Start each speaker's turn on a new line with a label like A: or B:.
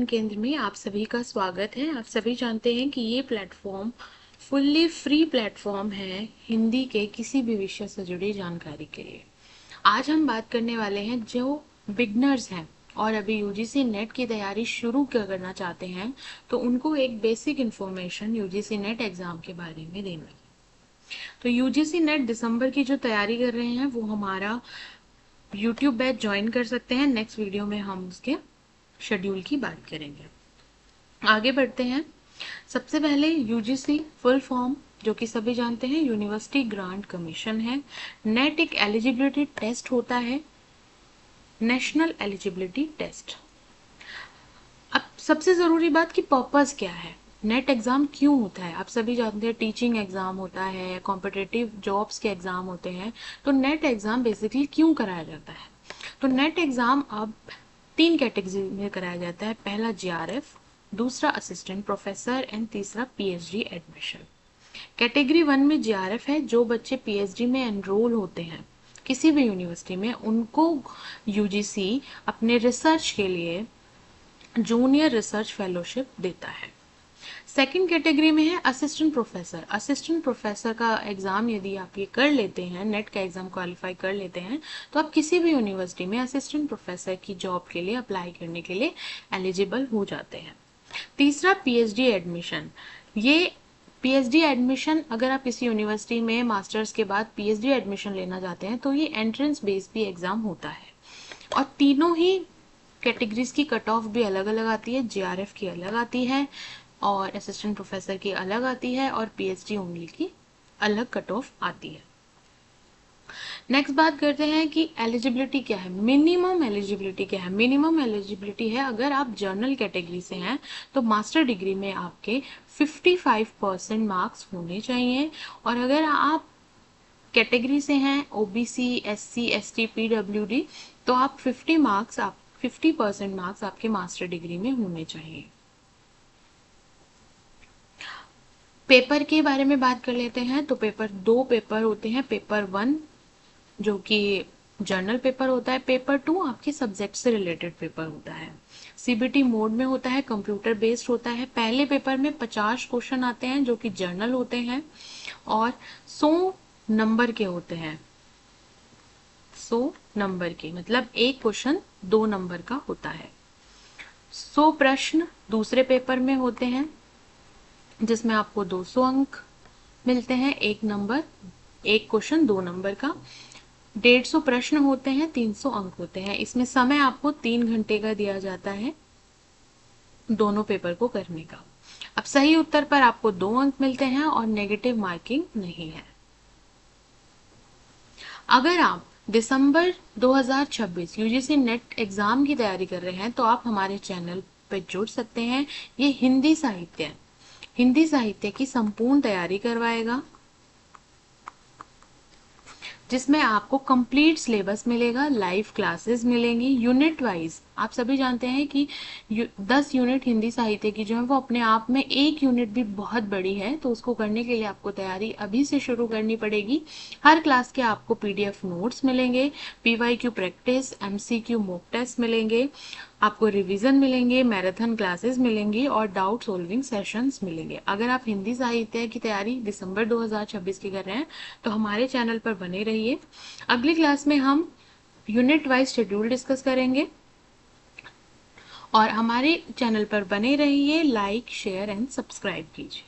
A: केंद्र में आप सभी का स्वागत है। आप सभी जानते हैं कि ये प्लेटफॉर्म फुल्ली फ्री प्लेटफॉर्म है हिंदी के किसी भी विषय से जुड़ी जानकारी के लिए। आज हम बात करने वाले हैं जो बिगनर्स हैं और अभी यूजीसी नेट की तैयारी शुरू करना चाहते हैं, तो उनको एक basic information UGC net exam के बारे में देना। तो यूजीसी नेट दिसंबर की जो तैयारी कर रहे हैं वो हमारा यूट्यूब बैच ज्वाइन कर सकते हैं। नेक्स्ट वीडियो में हम उसके शेड्यूल की बात करेंगे। आगे बढ़ते हैं। सबसे पहले यूजीसी फुल फॉर्म जो कि सभी जानते हैं यूनिवर्सिटी ग्रांट कमीशन है। नेट एक एलिजिबिलिटी टेस्ट होता है, नेशनल एलिजिबिलिटी टेस्ट। अब सबसे जरूरी बात कि पर्पस क्या है, नेट एग्जाम क्यों होता है। आप सभी जानते हैं टीचिंग एग्जाम होता है, कॉम्पिटिटिव जॉब्स के एग्जाम होते हैं, तो नेट एग्जाम बेसिकली क्यों कराया जाता है। तो नेट एग्जाम अब 3 कैटेगरी में कराया जाता है। पहला जीआरएफ, दूसरा असिस्टेंट प्रोफेसर एंड तीसरा पीएचडी एडमिशन। कैटेगरी 1 में जीआरएफ है, जो बच्चे पीएचडी में एनरोल होते हैं किसी भी यूनिवर्सिटी में, उनको यूजीसी अपने रिसर्च के लिए जूनियर रिसर्च फेलोशिप देता है। सेकंड कैटेगरी में है असिस्टेंट प्रोफेसर। असिस्टेंट प्रोफेसर का एग्जाम यदि आप ये कर लेते हैं, नेट का एग्जाम क्वालिफाई कर लेते हैं, तो आप किसी भी यूनिवर्सिटी में असिस्टेंट प्रोफेसर की जॉब के लिए अप्लाई करने के लिए एलिजिबल हो जाते हैं। तीसरा पीएचडी एडमिशन। ये पीएचडी एडमिशन अगर आप किसी यूनिवर्सिटी में मास्टर्स के बाद पीएचडी एडमिशन लेना चाहते हैं तो ये एंट्रेंस बेस्ड भी एग्जाम होता है, और तीनों ही कैटेगरीज की कट ऑफ भी अलग अलग आती है। जीआरएफ की अलग आती है और असिस्टेंट प्रोफेसर की अलग आती है और पीएचडी ओनली की अलग कट ऑफ आती है। नेक्स्ट बात करते हैं कि एलिजिबिलिटी क्या है, मिनिमम एलिजिबिलिटी क्या है। मिनिमम एलिजिबिलिटी है, अगर आप जर्नल कैटेगरी से हैं तो मास्टर डिग्री में आपके 55% मार्क्स होने चाहिए, और अगर आप कैटेगरी से हैं ओबीसी, एससी, एसटी, पीडब्ल्यूडी, तो आप 50% मार्क्स आपके मास्टर डिग्री में होने चाहिए। पेपर के बारे में बात कर लेते हैं। तो दो पेपर होते हैं। पेपर 1 जो कि जर्नल पेपर होता है, पेपर 2 आपके सब्जेक्ट से रिलेटेड पेपर होता है। सीबीटी मोड में होता है, कंप्यूटर बेस्ड होता है। पहले पेपर में 50 क्वेश्चन आते हैं जो कि जर्नल होते हैं और 100 नंबर के होते हैं। 100 नंबर के मतलब एक क्वेश्चन 2 नंबर का होता है। 100 प्रश्न दूसरे पेपर में होते हैं जिसमें आपको 200 अंक मिलते हैं, एक क्वेश्चन 2 नंबर का। 150 प्रश्न होते हैं, 300 अंक होते हैं। इसमें समय आपको 3 घंटे का दिया जाता है दोनों पेपर को करने का। अब सही उत्तर पर आपको 2 अंक मिलते हैं और नेगेटिव मार्किंग नहीं है। अगर आप दिसंबर 2026 यूजीसी नेट एग्जाम की तैयारी कर रहे हैं तो आप हमारे चैनल पर जुड़ सकते हैं। ये हिंदी साहित्य की संपूर्ण तैयारी करवाएगा, जिसमें आपको कंप्लीट सिलेबस मिलेगा, लाइव क्लासेस मिलेंगी यूनिट वाइज। आप सभी जानते हैं कि 10 यूनिट हिंदी साहित्य की जो है वो अपने आप में एक यूनिट भी बहुत बड़ी है, तो उसको करने के लिए आपको तैयारी अभी से शुरू करनी पड़ेगी। हर क्लास के आपको पीडीएफ नोट्स मिलेंगे, PYQ practice, MCQ mock test मिलेंगे, आपको रिवीजन मिलेंगे, मैराथन क्लासेस मिलेंगी और डाउट सॉल्विंग सेशंस मिलेंगे। अगर आप हिंदी साहित्य की तैयारी दिसंबर 2026 की कर रहे हैं तो हमारे चैनल पर बने रहिए। अगली क्लास में हम यूनिट वाइज शेड्यूल डिस्कस करेंगे और हमारे चैनल पर बने रहिए। लाइक, शेयर एंड सब्सक्राइब कीजिए।